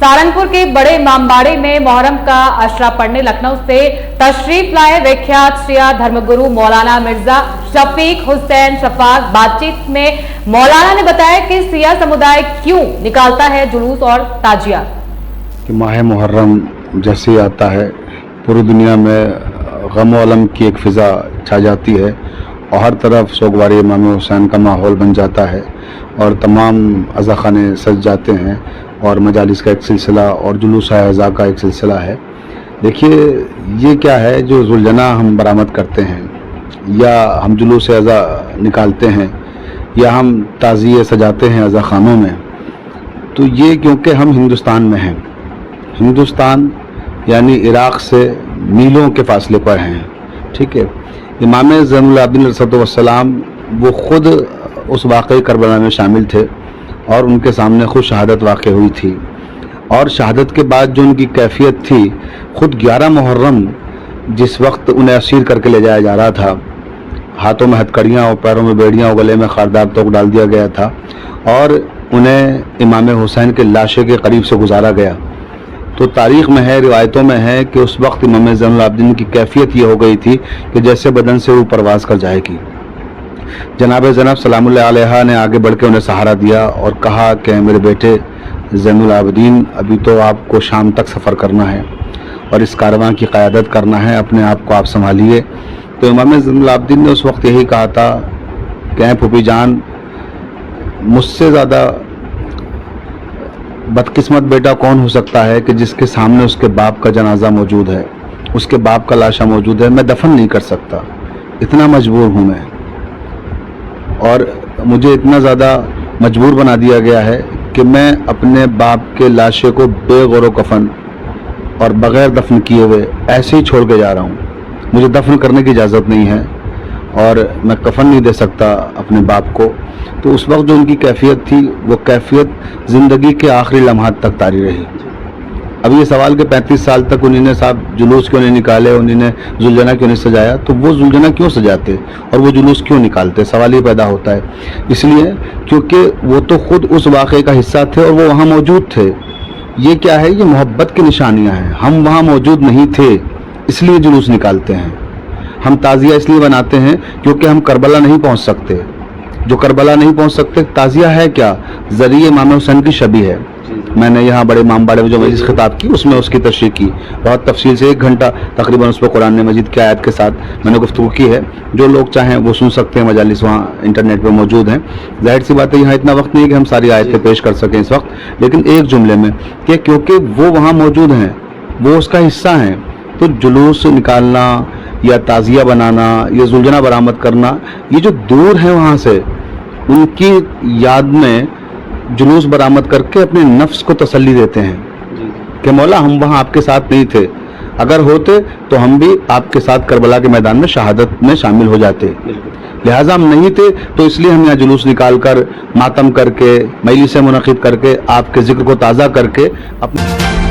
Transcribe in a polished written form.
सहारनपुर के बड़े इमामबाड़े में मोहर्रम का अशरा पढ़ने लखनऊ से तशरीफ लाए विख्यात शिया धर्मगुरु मौलाना मिर्जा शफीक हुसैन शफाक। बातचीत में मौलाना ने बताया कि शिया समुदाय क्यों निकालता है जुलूस और ताजिया। कि माह मुहर्रम जैसे आता है पूरी दुनिया में गम अलम की एक फिज़ा छा जाती है और हर तरफ सोगवारी इमाम हुसैन का माहौल बन जाता है और तमाम अज़ाखाने सज जाते हैं और मजालिस का एक सिलसिला और जुलूस अज़ा का एक सिलसिला है। देखिए ये क्या है जो जुलजना हम बरामद करते हैं या हम जुलूस अज़ा निकालते हैं या हम ताज़िए सजाते हैं अज़ा खानों में, तो ये क्योंकि हम हिंदुस्तान में हैं। हिंदुस्तान यानी इराक़ से मीलों के फासले पर हैं, ठीक है। इमाम ज़ैनुल आबिदीन अलैहिस्सलाम वो ख़ुद उस वाक़ई करबला में शामिल थे और उनके सामने खुद शहादत वाक़ हुई थी और शहादत के बाद जो उनकी कैफियत थी, ख़ुद 11 मुहर्रम जिस वक्त उन्हें असीर करके ले जाया जा रहा था, हाथों में हथकड़ियाँ और पैरों में बेड़ियाँ और गले में खारदार तोक डाल दिया गया था और उन्हें इमाम हुसैन के लाशे के करीब से गुजारा गया। तो तारीख़ में है, रिवायतों में है कि उस वक्त इमाम ज़ैनुल आबिदीन की कैफियत ये हो गई थी कि जैसे बदन से वो परवाज़ कर जाएगी। जनाब ज़ैनब सलामुल्लाह अलैहा ने आगे बढ़ के उन्हें सहारा दिया और कहा कि मेरे बेटे ज़ैनुल आबिदीन, अभी तो आपको शाम तक सफ़र करना है और इस कारवां की क़यादत करना है, अपने आप को आप संभालिए। तो इमाम ज़ैनुल आबिदीन ने उस वक्त यही कहा था कि फूफी जान, मुझसे ज़्यादा बदकिस्मत बेटा कौन हो सकता है कि जिसके सामने उसके बाप का जनाजा मौजूद है, उसके बाप का लाशा मौजूद है, मैं दफन नहीं कर सकता, इतना मजबूर हूँ मैं। और मुझे इतना ज़्यादा मजबूर बना दिया गया है कि मैं अपने बाप के लाशे को बेगौर कफन और बग़ैर दफन किए हुए ऐसे ही छोड़ के जा रहा हूँ। मुझे दफन करने की इजाज़त नहीं है और मैं कफन नहीं दे सकता अपने बाप को। तो उस वक्त जो उनकी कैफियत थी वो कैफियत ज़िंदगी के आखिरी लम्हात तक तारी रही। अब ये सवाल कि 35 साल तक उन्होंने साहब जुलूस क्यों नहीं निकाले, उन्होंने जुलजना क्यों नहीं सजाया, तो वो जुलजना क्यों सजाते और वो जुलूस क्यों निकालते, सवाल ये पैदा होता है। इसलिए क्योंकि वो तो ख़ुद उस वाक़े का हिस्सा थे और वो वहाँ मौजूद थे। ये क्या है, ये मोहब्बत की निशानियाँ हैं। हम वहाँ मौजूद नहीं थे इसलिए जुलूस निकालते हैं। हम ताज़िया इसलिए बनाते हैं क्योंकि हम करबला नहीं पहुँच सकते। जो करबला नहीं पहुँच सकते, ताज़िया है क्या, ज़रिए इमाम हुसैन की शबी है। मैंने यहाँ बड़े इमामबाड़े में जो मजलिस खिताब की उसमें उसकी तशरीह की, बहुत तफसील से 1 घंटा तकरीबन उस पर कुरान मजीद की आयत के साथ मैंने गुफ्तगू की है। जो लोग चाहें वो सुन सकते हैं, मजालिस वहाँ इंटरनेट पे मौजूद हैं। जाहिर सी बात है यहाँ इतना वक्त नहीं है कि हम सारी आयतें पेश कर सकें इस वक्त, लेकिन एक जुमले में कि क्योंकि वो वहाँ मौजूद हैं, वो उसका हिस्सा हैं, तो जुलूस निकालना या ताज़िया बनाना या जुलजना बरामद करना, ये जो दूर हैं वहाँ से, उनकी याद में जुलूस बरामद करके अपने नफ्स को तसल्ली देते हैं कि मौला हम वहाँ आपके साथ नहीं थे, अगर होते तो हम भी आपके साथ करबला के मैदान में शहादत में शामिल हो जाते। लिहाजा हम नहीं थे तो इसलिए हम यहाँ जुलूस निकाल कर, मातम करके, मजलिसें मुनक़िद करके, आपके ज़िक्र को ताज़ा करके अपने